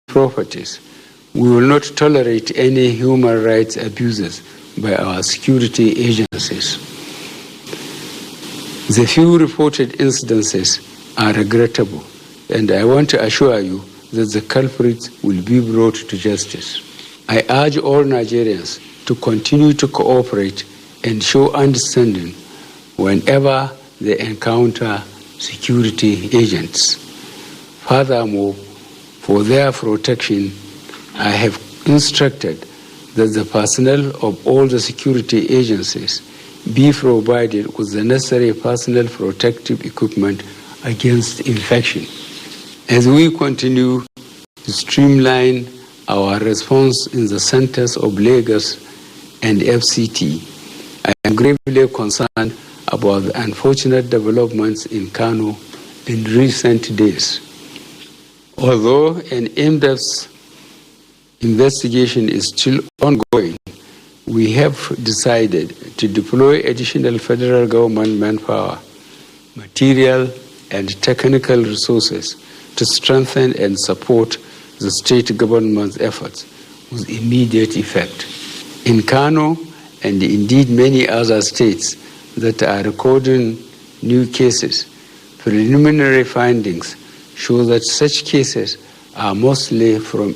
properties. We will not tolerate any human rights abuses by our security agencies. The few reported incidences are regrettable, and I want to assure you that the culprits will be brought to justice. I urge all Nigerians to continue to cooperate and show understanding whenever they encounter security agents. Furthermore, for their protection, I have instructed that the personnel of all the security agencies be provided with the necessary personal protective equipment against infection. As we continue to streamline our response in the centers of Lagos and FCT, I am gravely concerned about the unfortunate developments in Kano in recent days. Although an in-depth investigation is still ongoing, we have decided to deploy additional federal government manpower, material, and technical resources to strengthen and support the state government's efforts with immediate effect. In Kano, and indeed many other states that are recording new cases, preliminary findings show that such cases are mostly from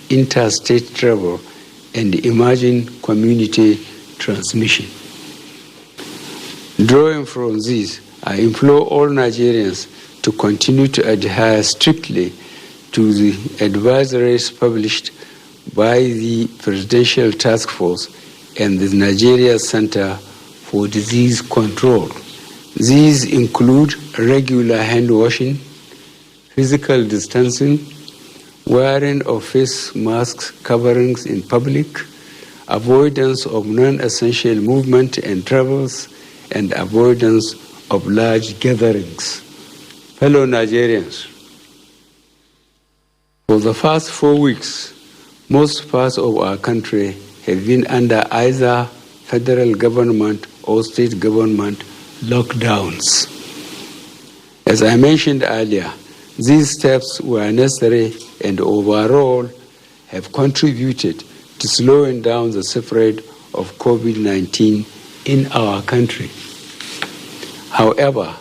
interstate travel and emerging community transmission. Drawing from this, I implore all Nigerians to continue to adhere strictly to the advisories published by the Presidential Task Force and the Nigeria Center for Disease Control. These include regular hand washing, physical distancing, wearing of face masks coverings in public, avoidance of non-essential movement and travels, and avoidance of large gatherings. Fellow Nigerians, for the past 4 weeks, most parts of our country have been under either federal government or state government lockdowns. As I mentioned earlier, these steps were necessary and overall have contributed to slowing down the spread of COVID-19 in our country. However,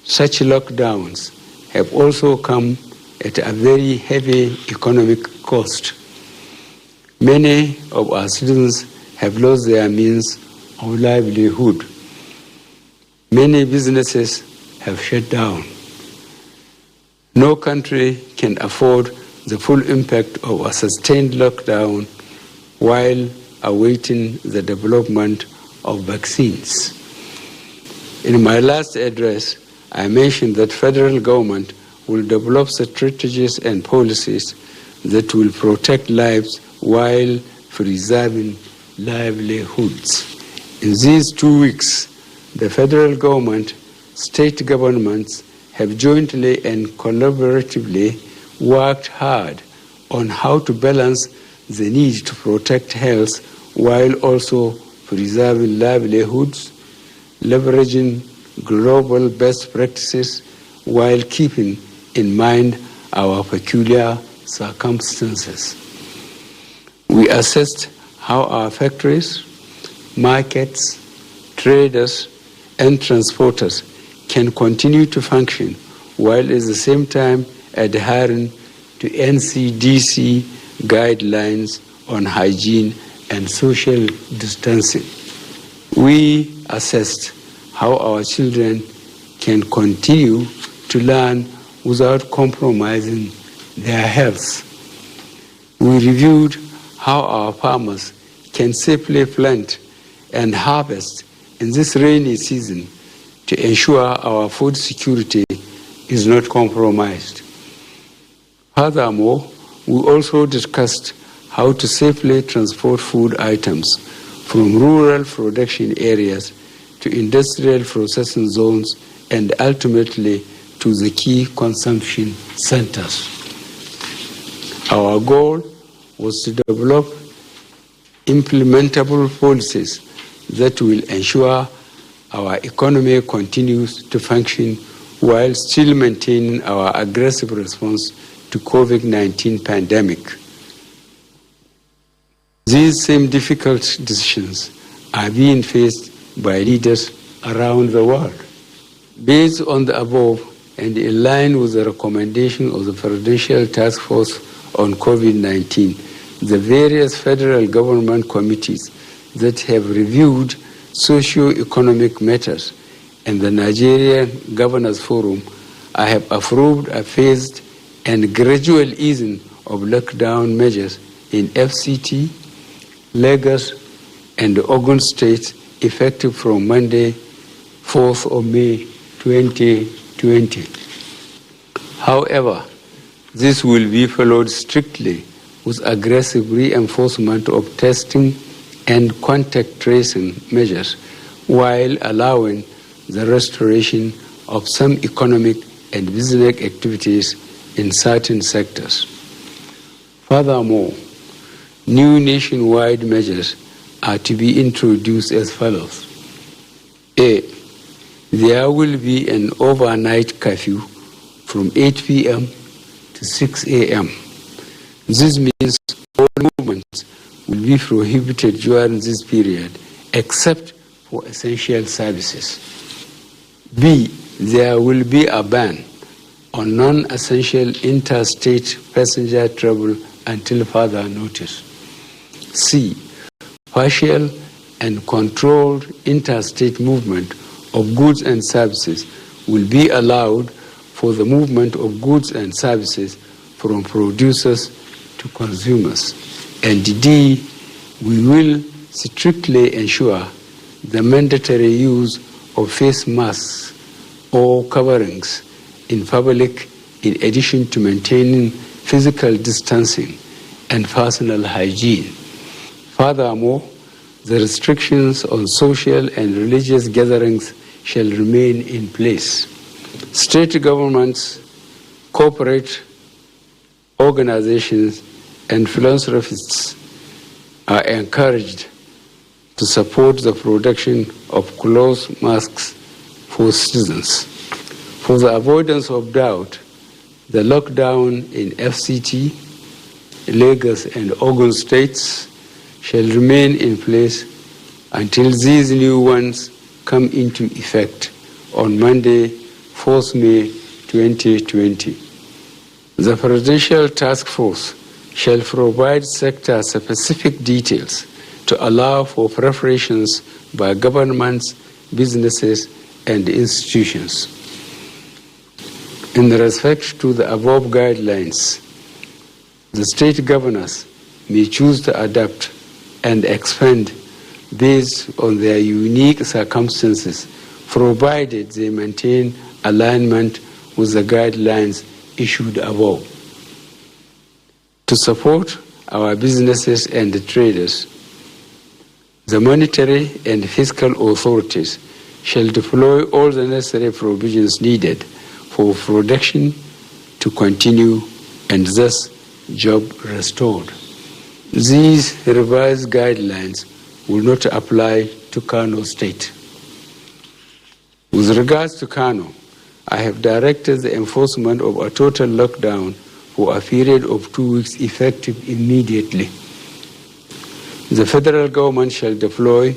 such lockdowns have also come at a very heavy economic cost. Many of our citizens have lost their means of livelihood. Many businesses have shut down. No country can afford the full impact of a sustained lockdown while awaiting the development of vaccines. In my last address, I mentioned that federal government will develop strategies and policies that will protect lives while preserving livelihoods. In these 2 weeks, the federal government, state governments have jointly and collaboratively worked hard on how to balance the need to protect health while also preserving livelihoods, leveraging global best practices while keeping in mind our peculiar circumstances. We assessed how our factories, markets, traders, and transporters can continue to function while at the same time adhering to NCDC guidelines on hygiene and social distancing. We assessed how our children can continue to learn without compromising their health. We reviewed how our farmers can safely plant and harvest in this rainy season to ensure our food security is not compromised. Furthermore, we also discussed how to safely transport food items from rural production areas to industrial processing zones and ultimately to the key consumption centers. Our goal was to develop implementable policies that will ensure our economy continues to function while still maintaining our aggressive response to COVID-19 pandemic. These same difficult decisions are being faced by leaders around the world. Based on the above and in line with the recommendation of the Presidential Task Force on COVID-19, the various federal government committees that have reviewed socio-economic matters and the Nigerian Governors Forum, I have approved a phased and gradual easing of lockdown measures in FCT, Lagos, and Ogun State effective from Monday, 4th of May 2020. However, this will be followed strictly with aggressive reinforcement of testing and contact tracing measures while allowing the restoration of some economic and business activities in certain sectors. Furthermore, new nationwide measures are to be introduced as follows. A. There will be an overnight curfew from 8 p.m. to 6 a.m. This means all movements will be prohibited during this period except for essential services. B. There will be a ban on non-essential interstate passenger travel until further notice. C. Partial and controlled interstate movement of goods and services will be allowed for the movement of goods and services from producers to consumers. And D. We will strictly ensure the mandatory use of face masks or coverings in public in addition to maintaining physical distancing and personal hygiene. Furthermore, the restrictions on social and religious gatherings shall remain in place. State governments, corporate organizations, and philanthropists are encouraged to support the production of cloth masks for citizens. For the avoidance of doubt, the lockdown in FCT, Lagos, and Ogun states shall remain in place until these new ones come into effect on Monday, 4th May 2020. The Presidential Task Force shall provide sector-specific details to allow for preparations by governments, businesses, and institutions. In respect to the above guidelines, the state governors may choose to adapt and expand based on their unique circumstances, provided they maintain alignment with the guidelines issued above. To support our businesses and the traders, the monetary and fiscal authorities shall deploy all the necessary provisions needed for production to continue and thus job restored. These revised guidelines will not apply to Kano State. With regards to Kano, I have directed the enforcement of a total lockdown for a period of 2 weeks effective immediately. The federal government shall deploy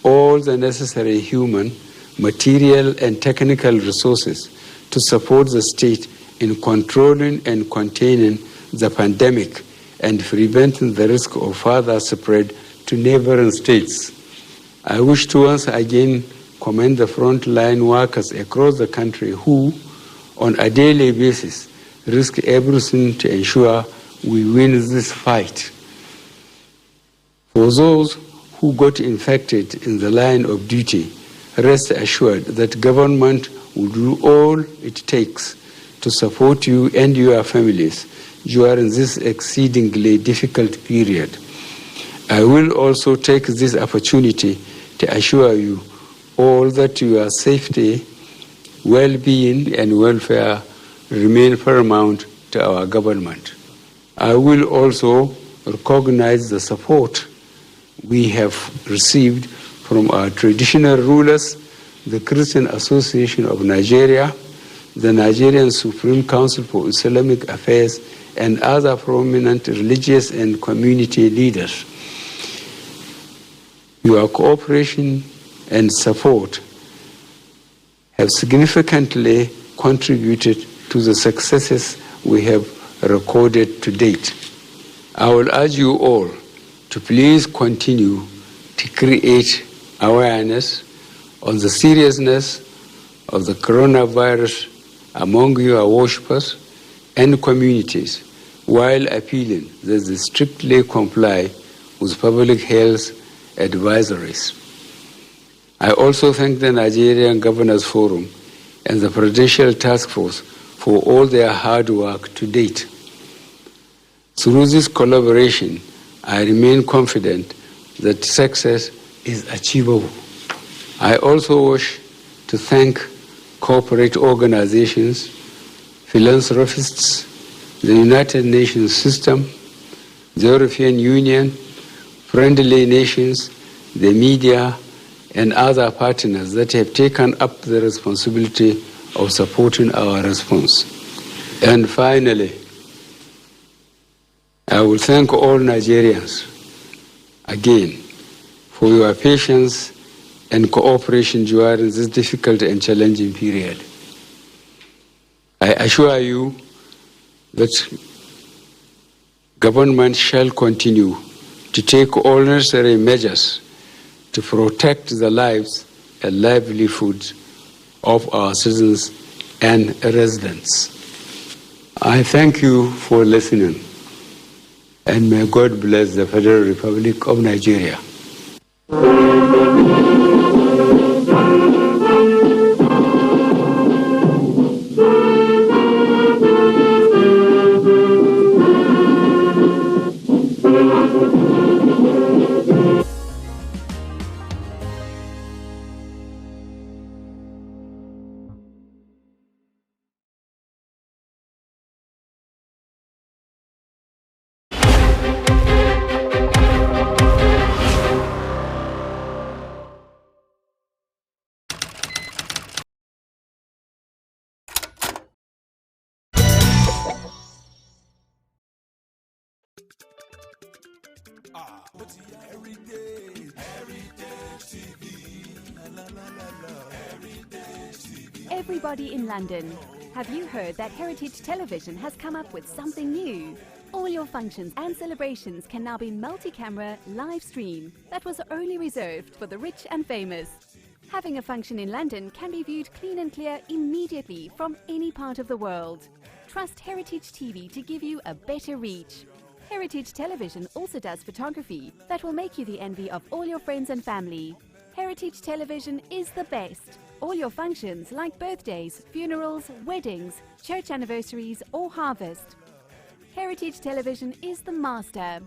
all the necessary human, material, and technical resources to support the state in controlling and containing the pandemic and preventing the risk of further spread to neighboring states. I wish to once again commend the frontline workers across the country who, on a daily basis, risk everything to ensure we win this fight. For those who got infected in the line of duty, rest assured that government will do all it takes to support you and your families during this exceedingly difficult period. I will also take this opportunity to assure you all that your safety, well-being, and welfare remain paramount to our government. I will also recognize the support we have received from our traditional rulers, the Christian Association of Nigeria, the Nigerian Supreme Council for Islamic Affairs, and other prominent religious and community leaders. Your cooperation and support have significantly contributed to the successes we have recorded to date. I will urge you all to please continue to create awareness on the seriousness of the coronavirus among your worshippers and communities, while appealing that they strictly comply with public health advisories. I also thank the Nigerian Governors Forum and the Presidential Task Force for all their hard work to date. Through this collaboration, I remain confident that success is achievable. I also wish to thank corporate organizations, philanthropists, the United Nations system, the European Union, friendly nations, the media, and other partners that have taken up the responsibility of supporting our response. And finally, I will thank all Nigerians again for your patience and cooperation during this difficult and challenging period. I assure you that government shall continue to take all necessary measures to protect the lives and livelihoods of our citizens and residents. I thank you for listening, and may God bless the Federal Republic of Nigeria. Everybody in London, have you heard that Heritage Television has come up with something new? All your functions and celebrations can now be multi-camera live stream. That was only reserved for the rich and famous. Having a function in London can be viewed clean and clear immediately from any part of the world. Trust Heritage TV to give you a better reach. Heritage Television also does photography that will make you the envy of all your friends and family. Heritage Television is the best. All your functions like birthdays, funerals, weddings, church anniversaries or harvest. Heritage Television is the master.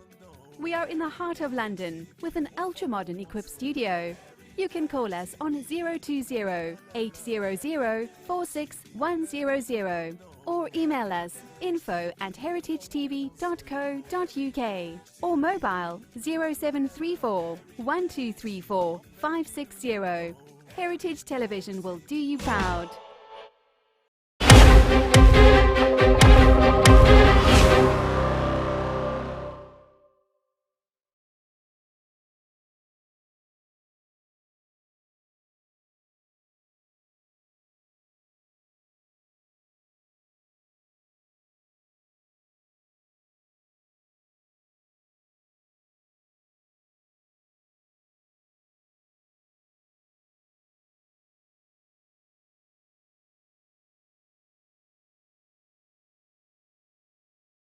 We are in the heart of London with an ultra-modern equipped studio. You can call us on 020-800-46100 or email us info@heritagetv.co.uk or mobile 0734 1234 560. Heritage Television will do you proud.